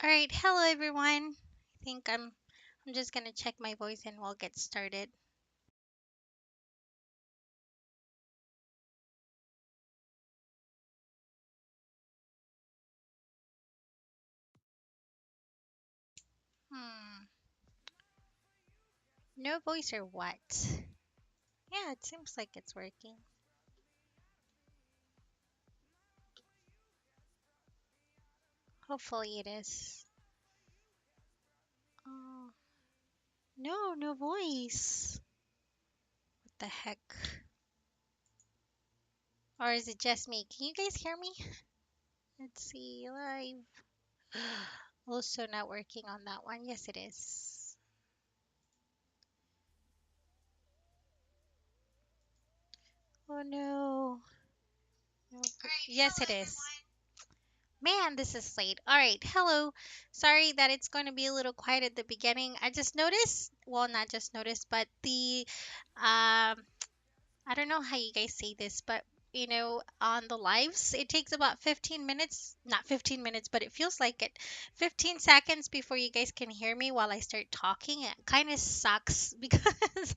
All right, hello everyone. I think I'm just gonna check my voice and we'll get started. Hmm, no voice or what? Yeah, it seems like it's working. Hopefully it is. Oh, no, no voice. What the heck? Or is it just me? Can you guys hear me? Let's see, live. Also not working on that one. Yes, it is. Oh no. No. Yes, it is. Man, this is late. All right. Hello. Sorry that it's going to be a little quiet at the beginning. I just noticed, well, not just noticed, but I don't know how you guys say this, but on the lives, it takes about 15 minutes, not 15 minutes, but it feels like it, 15 seconds before you guys can hear me while I start talking. It kind of sucks because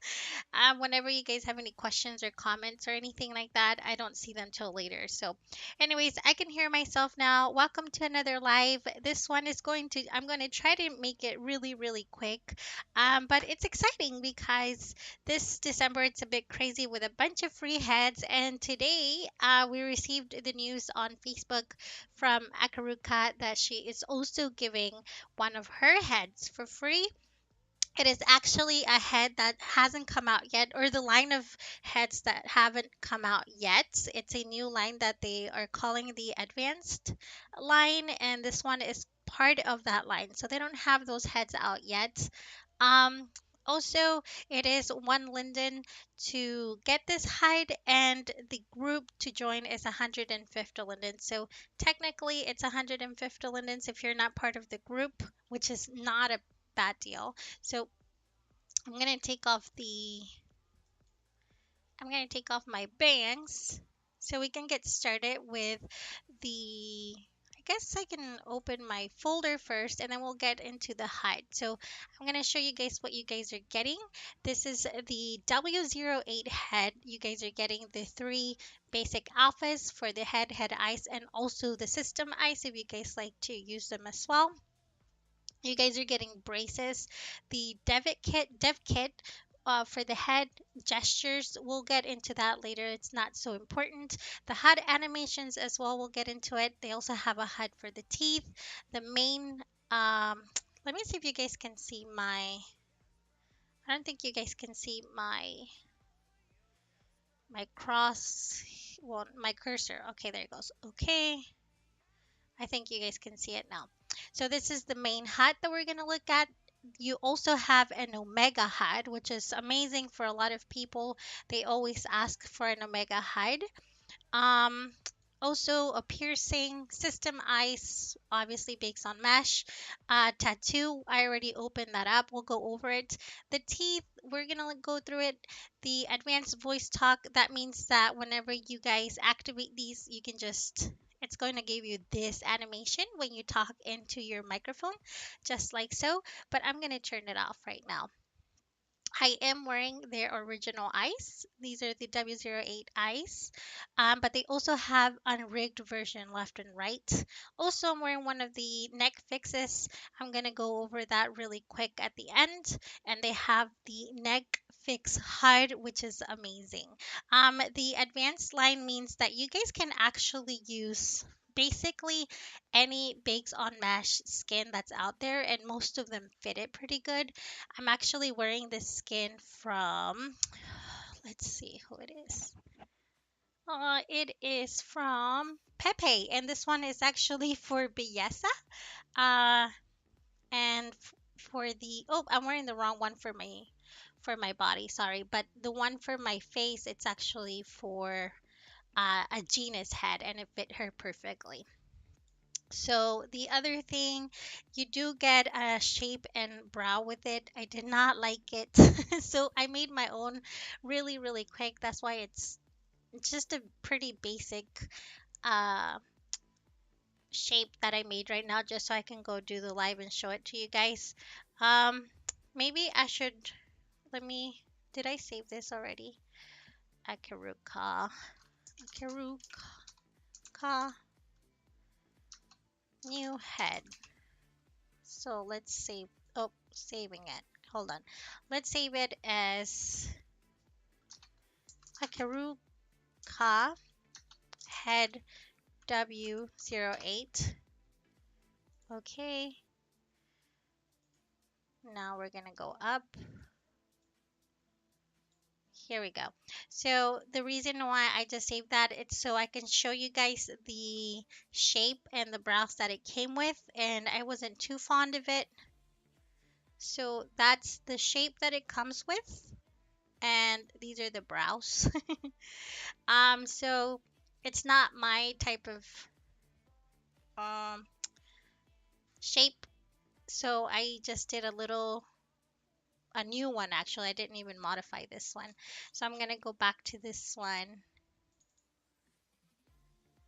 whenever you guys have any questions or comments or anything like that, I don't see them till later. So, anyways, I can hear myself now. Welcome to another live. This one is I'm going to try to make it really, really quick. But it's exciting because this December it's a bit crazy with a bunch of free heads. And today we received the news on Facebook from AKERUKA that she is also giving one of her heads for free. It is actually a head that hasn't come out yet, or the line of heads that haven't come out yet. It's a new line that they are calling the advanced line, and this one is part of that line. So they don't have those heads out yet. Um, Also, it is one linden to get this hide, and the group to join is 150 lindens. So technically, it's 150 lindens if you're not part of the group, which is not a bad deal. So I'm gonna take off the I'm gonna take off my bangs so we can get started with the I guess I can open my folder first and then we'll get into the hide. So I'm gonna show you guys what you guys are getting. This is the W08 head. You guys are getting the three basic alphas for the head eyes, and also the system eyes if you guys like to use them as well. You guys are getting braces. The dev kit for the head gestures, we'll get into that later. It's not so important. The HUD animations as well, we'll get into it. They also have a HUD for the teeth. The main, let me see if you guys can see I don't think you guys can see my cross, well, my cursor. Okay, there it goes. Okay. I think you guys can see it now. So this is the main HUD that we're going to look at. You also have an Omega HUD, which is amazing for a lot of people. They always ask for an Omega HUD. Um, Also a piercing, system ice, obviously based on mesh. Tattoo, I already opened that up. We'll go over it. The teeth, we're gonna go through it. The advanced voice talk, that means that whenever you guys activate these, you can just it's going to give you this animation when you talk into your microphone, just like so. But I'm going to turn it off right now. I am wearing their original ice. These are the W08 ice, but they also have unrigged version left and right. Also, I'm wearing one of the neck fixes. I'm gonna go over that really quick at the end, and they have the neck fix HUD, which is amazing. The advanced line means that you guys can actually use basically any bakes on mesh skin that's out there, and most of them fit it pretty good. I'm actually wearing this skin from, let's see who it is. It is from Pepe, and this one is actually for Belleza. Uh, and for the, oh, I'm wearing the wrong one for my body, sorry. But the one for my face, it's actually for a Gina's head, and it fit her perfectly. So the other thing, you do get a shape and brow with it. I did not like it. So I made my own really, really quick. That's why it's just a pretty basic uh shape that I made right now just so I can go do the live and show it to you guys. Um, maybe I should, let me, did I save this already? AKERUKA, new head. So let's save, oh, saving it. Hold on. Let's save it as AKERUKA head W08. Okay. Now we're gonna go up. Here we go. So the reason why I just saved that, it's so I can show you guys the shape and the brows that it came with, and I wasn't too fond of it. So that's the shape that it comes with, and these are the brows. So it's not my type of um shape, so I just did a new one actually. I didn't even modify this one. So I'm gonna go back to this one.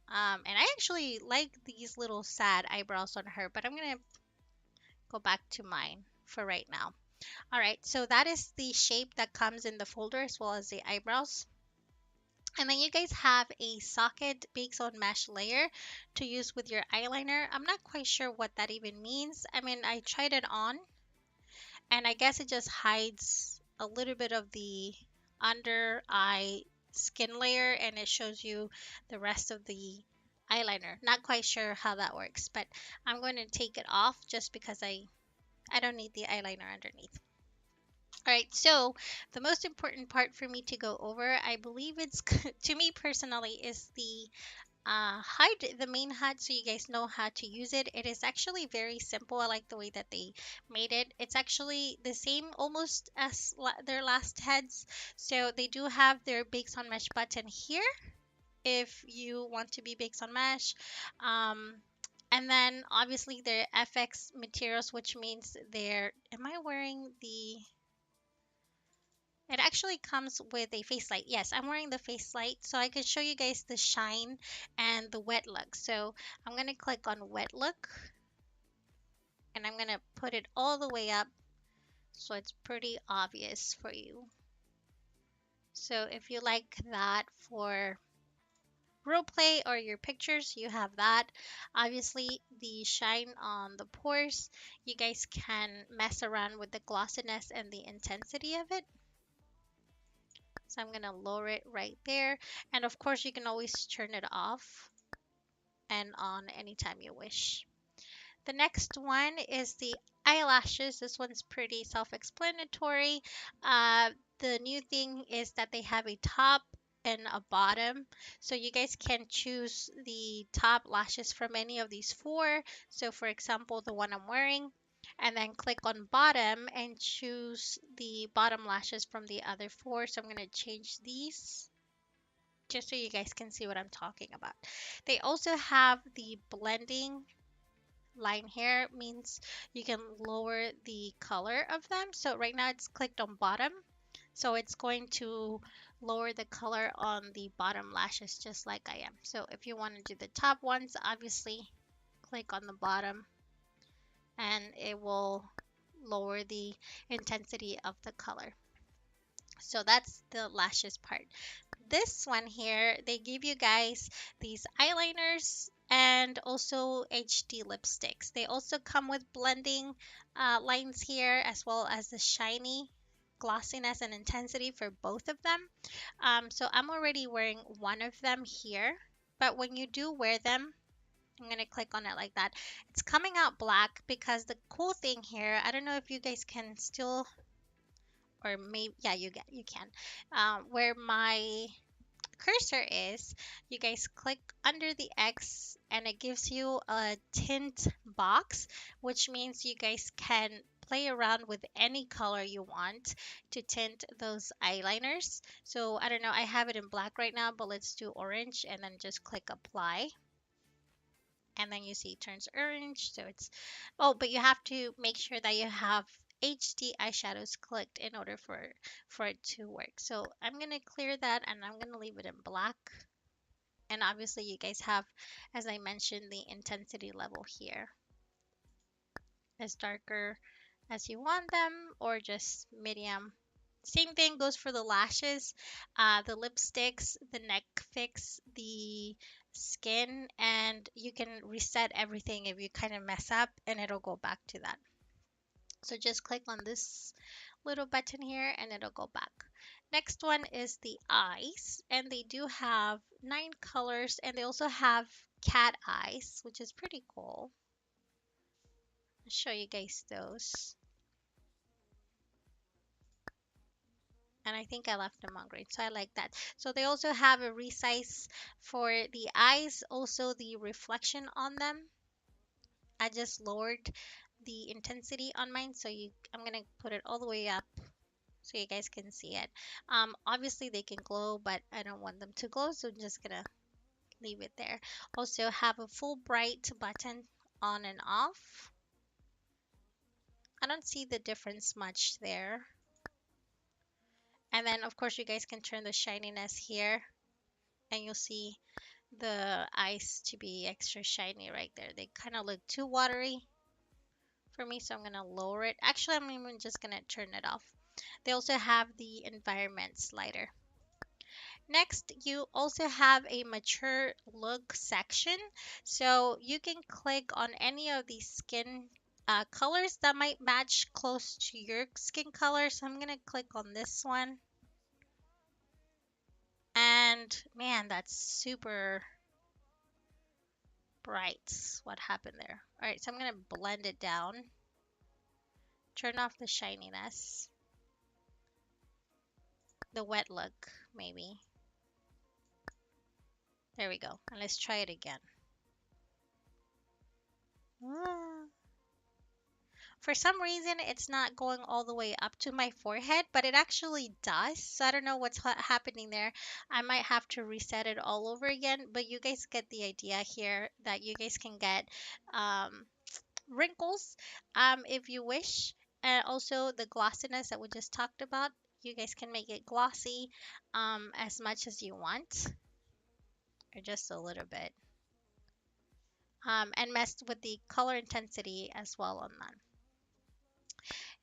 And I actually like these little sad eyebrows on her, but I'm gonna go back to mine for right now. All right, so that is the shape that comes in the folder as well as the eyebrows. And then you guys have a socket bakes on mesh layer to use with your eyeliner. I'm not quite sure what that even means. I mean, I tried it on and I guess it just hides a little bit of the under eye skin layer and it shows you the rest of the eyeliner. Not quite sure how that works, but I'm going to take it off just because I don't need the eyeliner underneath. All right, so the most important part for me to go over, I believe it's to me personally, is the HUD, the main HUD, so you guys know how to use it. It is actually very simple. I like the way that they made it. It's actually the same almost as their last heads. So they do have their Bakes on Mesh button here if you want to be Bakes on Mesh. Um, and then obviously their FX materials, which means they're, am I wearing the, it actually comes with a face light. Yes, I'm wearing the face light so I can show you guys the shine and the wet look. So I'm going to click on wet look and I'm going to put it all the way up so it's pretty obvious for you. So if you like that for role play or your pictures, you have that. Obviously, the shine on the pores, you guys can mess around with the glossiness and the intensity of it. So I'm going to lower it right there. And of course, you can always turn it off and on anytime you wish. The next one is the eyelashes. This one's pretty self-explanatory. The new thing is that they have a top and a bottom. So you guys can choose the top lashes from any of these four. So for example, the one I'm wearing, and then click on bottom and choose the bottom lashes from the other four. So I'm going to change these just so you guys can see what I'm talking about. They also have the blending line here, means you can lower the color of them. So right now it's clicked on bottom. So it's going to lower the color on the bottom lashes just like I am. So if you want to do the top ones, obviously click on the bottom and it will lower the intensity of the color. So that's the lashes part. This one here, they give you guys these eyeliners and also HD lipsticks. They also come with blending lines here as well as the shiny glossiness and intensity for both of them. So I'm already wearing one of them here, but when you do wear them, I'm going to click on it like that. It's coming out black because the cool thing here, I don't know if you guys can still, or maybe, yeah, you can. Where my cursor is, you guys click under the X and it gives you a tint box, which means you guys can play around with any color you want to tint those eyeliners. So I don't know, I have it in black right now, but let's do orange and then just click apply. And then you see it turns orange. So it's, oh, but you have to make sure that you have HD eyeshadows clicked in order for it to work. So I'm going to clear that and I'm going to leave it in black. And obviously you guys have, as I mentioned, the intensity level here, as darker as you want them or just medium. Same thing goes for the lashes, the lipsticks, the neck fix, the skin, and you can reset everything if you kind of mess up and it'll go back to that. So just click on this little button here and it'll go back. Next one is the eyes, and they do have 9 colors, and they also have cat eyes, which is pretty cool. I'll show you guys those. And I think I left them on green, so I like that. So they also have a resize for the eyes, also the reflection on them. I just lowered the intensity on mine, so I'm gonna put it all the way up so you guys can see it. Obviously they can glow, but I don't want them to glow, so I'm just gonna leave it there. Also have a full bright button on and off. I don't see the difference much there. And then of course you guys can turn the shininess here, and you'll see the eyes to be extra shiny right there. They kind of look too watery for me, so I'm gonna lower it. Actually, I'm even just gonna turn it off. They also have the environment slider. Next, you also have a mature look section. So you can click on any of these skin colors that might match close to your skin color. So I'm gonna click on this one. And man, that's super bright. What happened there? All right, so I'm gonna blend it down. Turn off the shininess. The wet look, maybe. There we go. And let's try it again. Ah. For some reason, it's not going all the way up to my forehead, but it actually does. So I don't know what's happening there. I might have to reset it all over again, but you guys get the idea here that you guys can get wrinkles if you wish. And also the glossiness that we just talked about. You guys can make it glossy as much as you want, or just a little bit. And mess with the color intensity as well on that.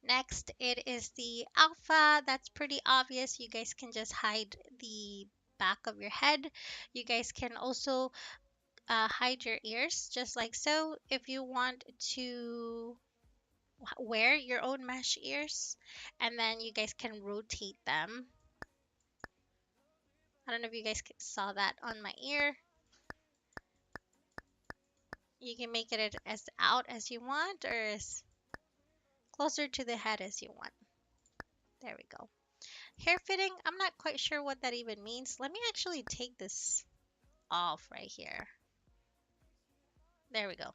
Next, it is the alpha. That's pretty obvious. You guys can just hide the back of your head. You guys can also hide your ears just like so if you want to wear your own mesh ears, and then you guys can rotate them. I don't know if you guys saw that on my ear. You can make it as out as you want or as closer to the head as you want. There we go. Hair fitting, I'm not quite sure what that even means. Let me actually take this off right here. There we go.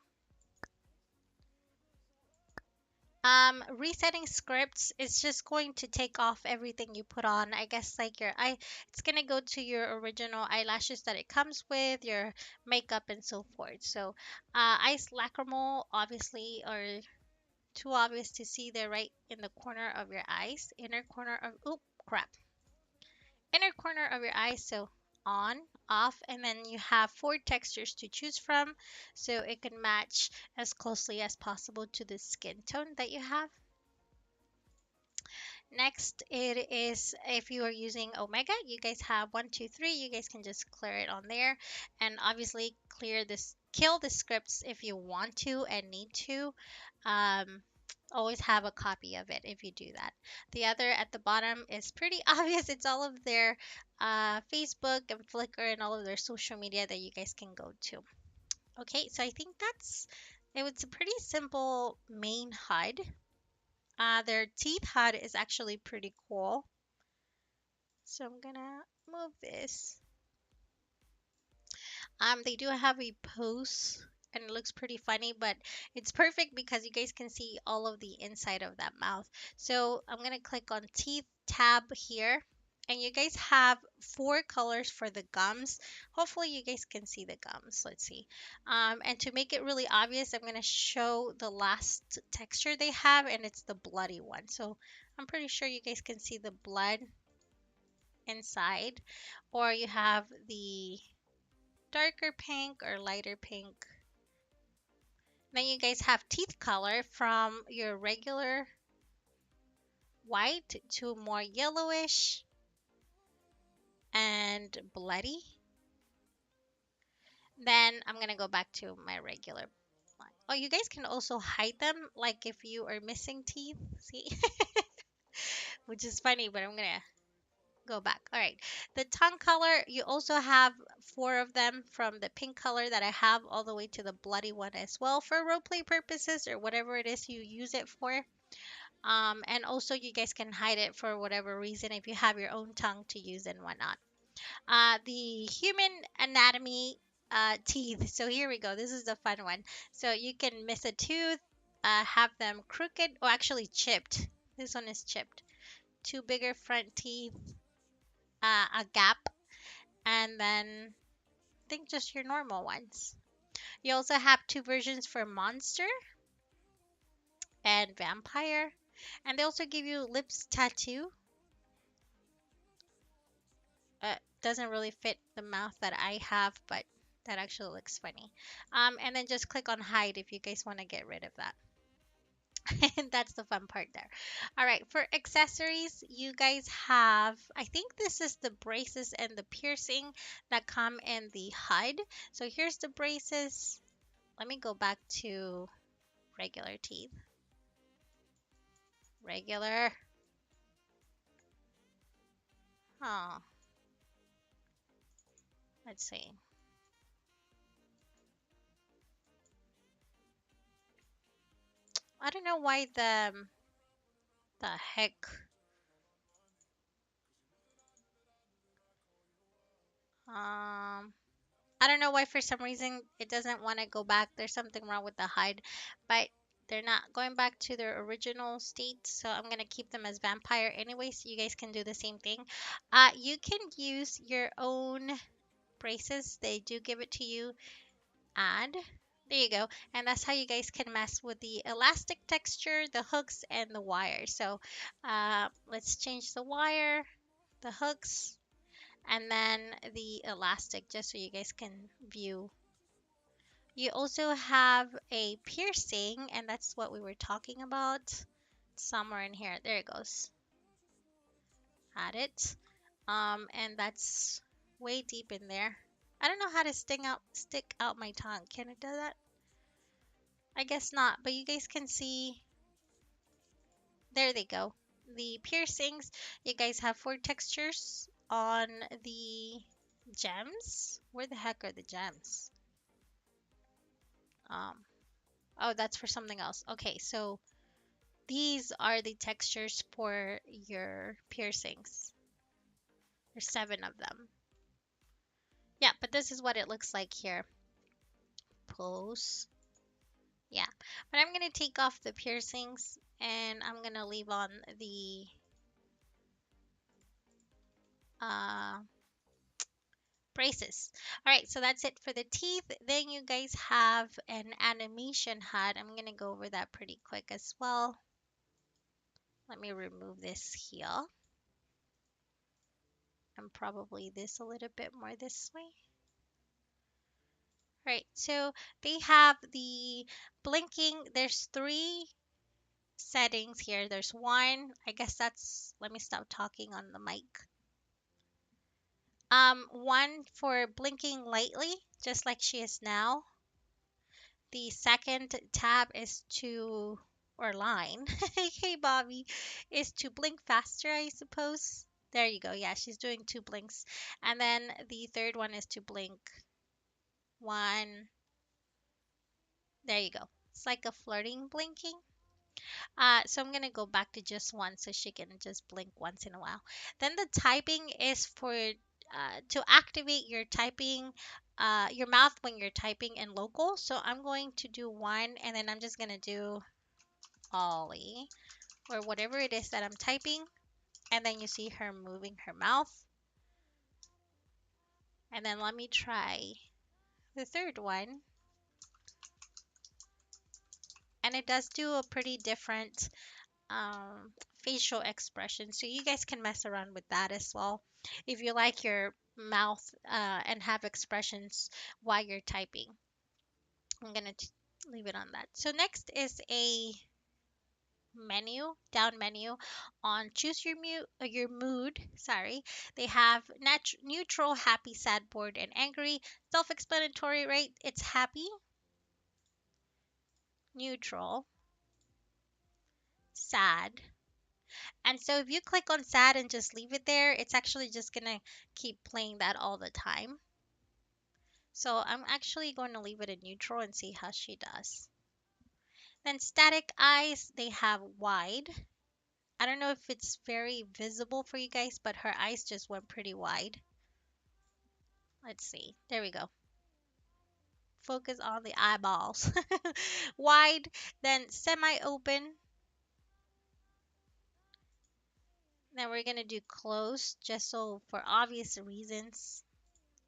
Resetting scripts is just going to take off everything you put on. I guess like your eye, it's gonna go to your original eyelashes that it comes with, your makeup and so forth. So, eyes lacrimal obviously are too obvious to see. They're right in the corner of your eyes, inner corner of, oh crap, inner corner of your eye. So on, off, and then you have 4 textures to choose from, so it can match as closely as possible to the skin tone that you have. Next, it is if you are using Omega, you guys have 1, 2, 3. You guys can just clear it on there, and obviously clear this, kill the scripts if you want to and need to. Um, Always have a copy of it if you do that. The other at the bottom is pretty obvious. It's all of their Facebook and Flickr and all of their social media that you guys can go to. Okay, so I think that's it. Was a pretty simple main HUD. Their teeth HUD is actually pretty cool. So I'm gonna move this. They do have a pose and it looks pretty funny, but it's perfect because you guys can see all of the inside of that mouth. So I'm gonna click on teeth tab here, and you guys have 4 colors for the gums. Hopefully you guys can see the gums. Let's see. And to make it really obvious, I'm gonna show the last texture they have, and it's the bloody one. So I'm pretty sure you guys can see the blood inside, or you have the darker pink or lighter pink. Then you guys have teeth color from your regular white to more yellowish and bloody. Then I'm gonna go back to my regular line. Oh, you guys can also hide them, like if you are missing teeth. See, which is funny, but I'm gonna go back. All right, the tongue color, you also have four of them from the pink color that I have all the way to the bloody one as well for role play purposes or whatever it is you use it for. And also you guys can hide it for whatever reason if you have your own tongue to use and whatnot. The human anatomy teeth. So here we go. This is the fun one. So you can miss a tooth, have them crooked, or actually chipped. This one is chipped. Two bigger front teeth, a gap, and then I think just your normal ones. You also have two versions for monster and vampire. And they also give you lips tattoo. Doesn't really fit the mouth that I have, but that actually looks funny. And then just click on hide if you guys want to get rid of that. And that's the fun part there. All right, for accessories, you guys have, I think this is the braces and the piercing that come in the HUD. So here's the braces. Let me go back to regular teeth. Regular. Oh, let's see. I don't know why the heck. I don't know why for some reason it doesn't want to go back. There's something wrong with the hide, but they're not going back to their original state. So I'm going to keep them as vampire anyway, so you guys can do the same thing. You can use your own braces. They do give it to you. Add. There you go. And that's how you guys can mess with the elastic texture, the hooks, and the wire. So let's change the wire, the hooks, and then the elastic just so you guys can view. You also have a piercing, and that's what we were talking about. Somewhere in here. There it goes. Add it. And that's way deep in there. I don't know how to stick out my tongue. Can it do that? I guess not, but you guys can see. There they go. The piercings. You guys have four textures on the gems. Where the heck are the gems? Um, oh, that's for something else. Okay, so these are the textures for your piercings. There's 7 of them. Yeah, but this is what it looks like here. Pose. Yeah, but I'm going to take off the piercings and I'm going to leave on the uh, braces. All right, so that's it for the teeth. Then you guys have an animation HUD. I'm going to go over that pretty quick as well. Let me remove this here. And probably this a little bit more this way. Right, so they have the blinking. There's 3 settings here. There's one, I guess that's, let me stop talking on the mic. One for blinking lightly, just like she is now. The second tab is to, or line, hey Bobby, is to blink faster, I suppose. There you go. Yeah, she's doing 2 blinks. And then the third one is to blink 1. There you go. It's like a flirting blinking. So I'm gonna go back to just 1 so she can just blink once in a while. Then the typing is for to activate your typing, your mouth when you're typing in local. So I'm going to do 1 and then I'm just gonna do Ollie or whatever it is that I'm typing. And then you see her moving her mouth. And then let me try the third one. And it does do a pretty different facial expression. So you guys can mess around with that as well. If you like your mouth and have expressions while you're typing. I'm gonna leave it on that. So next is a down menu on choose your mood. Sorry, they have neutral, happy, sad, bored, and angry. Self-explanatory, right? It's happy, neutral, sad. And so if you click on sad and just leave it there, it's actually just gonna keep playing that all the time. So I'm actually going to leave it in neutral and see how she does. Then static eyes, they have wide. I don't know if it's very visible for you guys, but her eyes just went pretty wide. Let's see. There we go. Focus on the eyeballs. Wide, then semi-open. Then we're going to do closed just so for obvious reasons.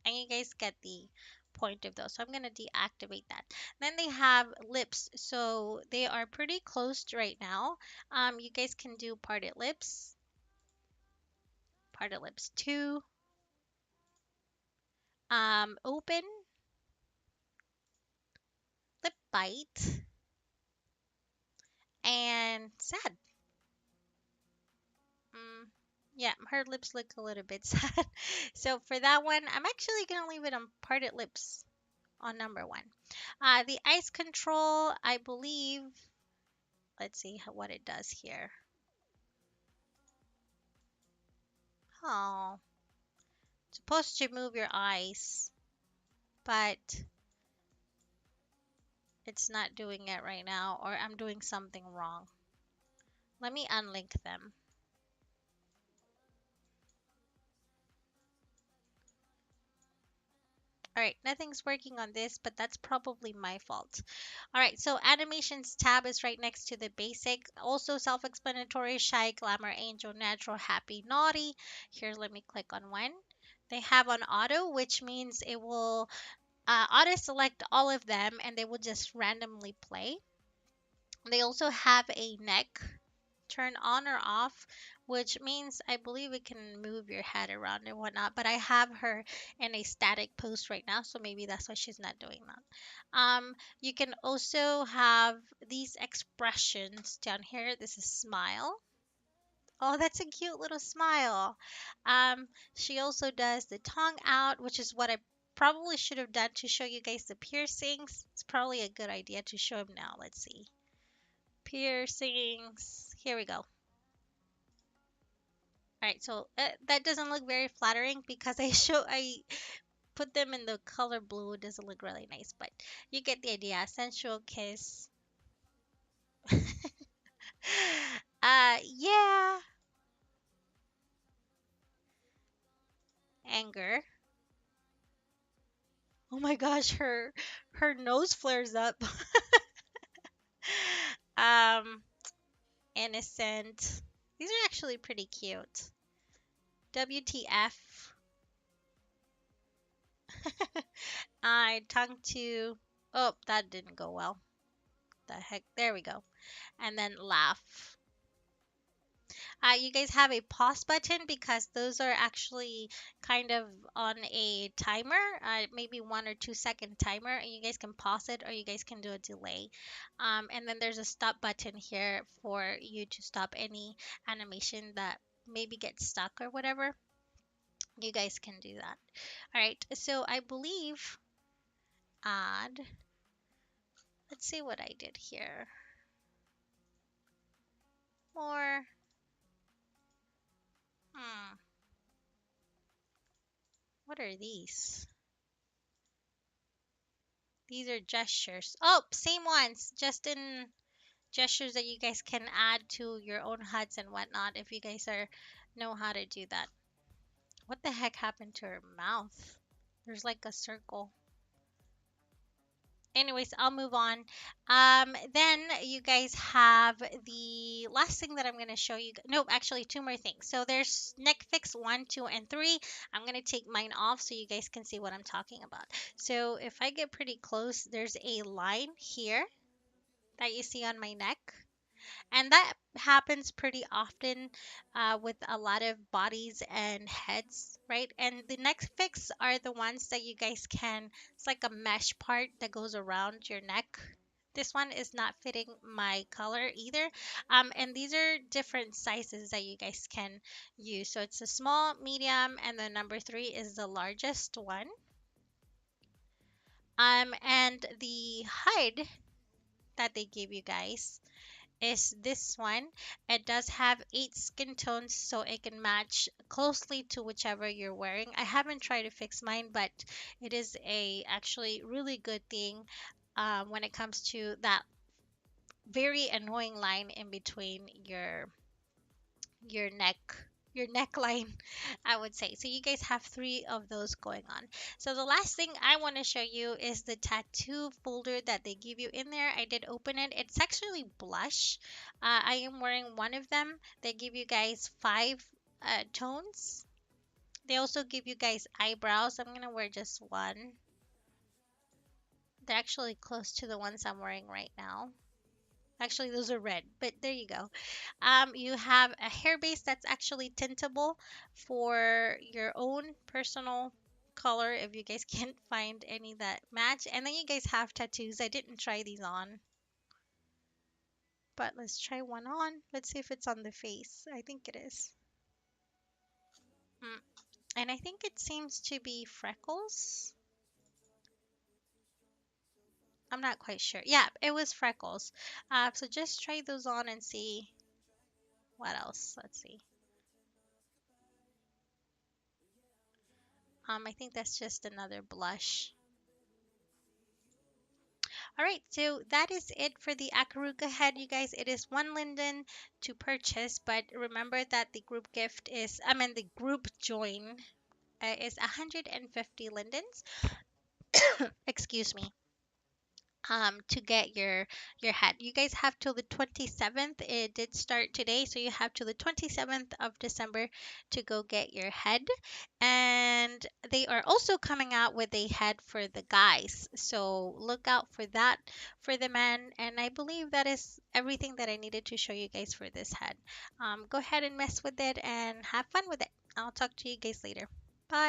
And you guys get the point of those. So I'm going to deactivate that. Then they have lips. So they are pretty closed right now. You guys can do parted lips 2, open, lip bite, and sad. Mm, yeah, her lips look a little bit sad. So for that one, I'm actually going to leave it on parted lips on number 1. The ice control, I believe, let's see what it does here. Oh, supposed to move your eyes, but it's not doing it right now, or I'm doing something wrong. Let me unlink them. All right, nothing's working on this, but that's probably my fault. All right, so animations tab is right next to the basic. Also self-explanatory, shy, glamour, angel, natural, happy, naughty. Here, let me click on one. They have on auto, which means it will auto select all of them and they will just randomly play. They also have a neck turn on or off, which means I believe it can move your head around and whatnot. But I have her in a static pose right now, so maybe that's why she's not doing that. You can also have these expressions down here. This is smile. Oh, that's a cute little smile. She also does the tongue out, which is what I probably should have done to show you guys the piercings. It's probably a good idea to show them now. Let's see. Piercings. Here we go. All right, so that doesn't look very flattering because I put them in the color blue. It doesn't look really nice, but you get the idea. Sensual kiss. Yeah, anger. Oh my gosh, her nose flares up. um, innocent. These are actually pretty cute. WTF. I tongue to. Oh, that didn't go well. The heck? There we go. And then laugh. You guys have a pause button because those are actually kind of on a timer, maybe 1 or 2 second timer, and you guys can pause it or you guys can do a delay. And then there's a stop button here for you to stop any animation that maybe gets stuck or whatever. You guys can do that. All right, so I believe add. Let's see what I did here. More. Hmm. What are these? These are gestures. Oh, same ones, just in gestures that you guys can add to your own HUDs and whatnot if you guys know how to do that. What the heck happened to her mouth? There's like a circle. Anyways, I'll move on. Then you guys have the last thing that I'm going to show you. No, actually, 2 more things. So there's neck fix 1, 2, and 3. I'm going to take mine off so you guys can see what I'm talking about. So if I get pretty close, there's a line here that you see on my neck. And that happens pretty often with a lot of bodies and heads, right? And the next fix are the ones that you guys can, it's like a mesh part that goes around your neck. This one is not fitting my color either. And these are different sizes that you guys can use. So it's a small, medium, and the number three is the largest one. And the hide that they give you guys is this one. It does have 8 skin tones, so it can match closely to whichever you're wearing. I haven't tried to fix mine, but it is a actually really good thing when it comes to that very annoying line in between your neck, your neckline, I would say. So you guys have three of those going on. So the last thing I want to show you is the tattoo folder that they give you in there. I did open it. It's actually blush. I am wearing one of them. They give you guys 5 tones. They also give you guys eyebrows. I'm gonna wear just one. They're actually close to the ones I'm wearing right now. Actually, those are red, but there you go. You have a hair base that's actually tintable for your own personal color if you guys can't find any that match. And then you guys have tattoos. I didn't try these on, but let's try one on. Let's see if it's on the face. I think it is. Mm. And I think it seems to be freckles. I'm not quite sure. Yeah, it was freckles. So just try those on and see what else. Let's see. I think that's just another blush. All right, so that is it for the Akaruka head, you guys. It is one linden to purchase, but remember that the group gift is, I mean, the group join is 150 lindens. Excuse me. To get your head. You guys have till the 27th. It did start today, so you have till the 27th of December to go get your head. And they are also coming out with a head for the guys. So look out for that for the men. And I believe that is everything that I needed to show you guys for this head. Go ahead and mess with it and have fun with it. I'll talk to you guys later. Bye.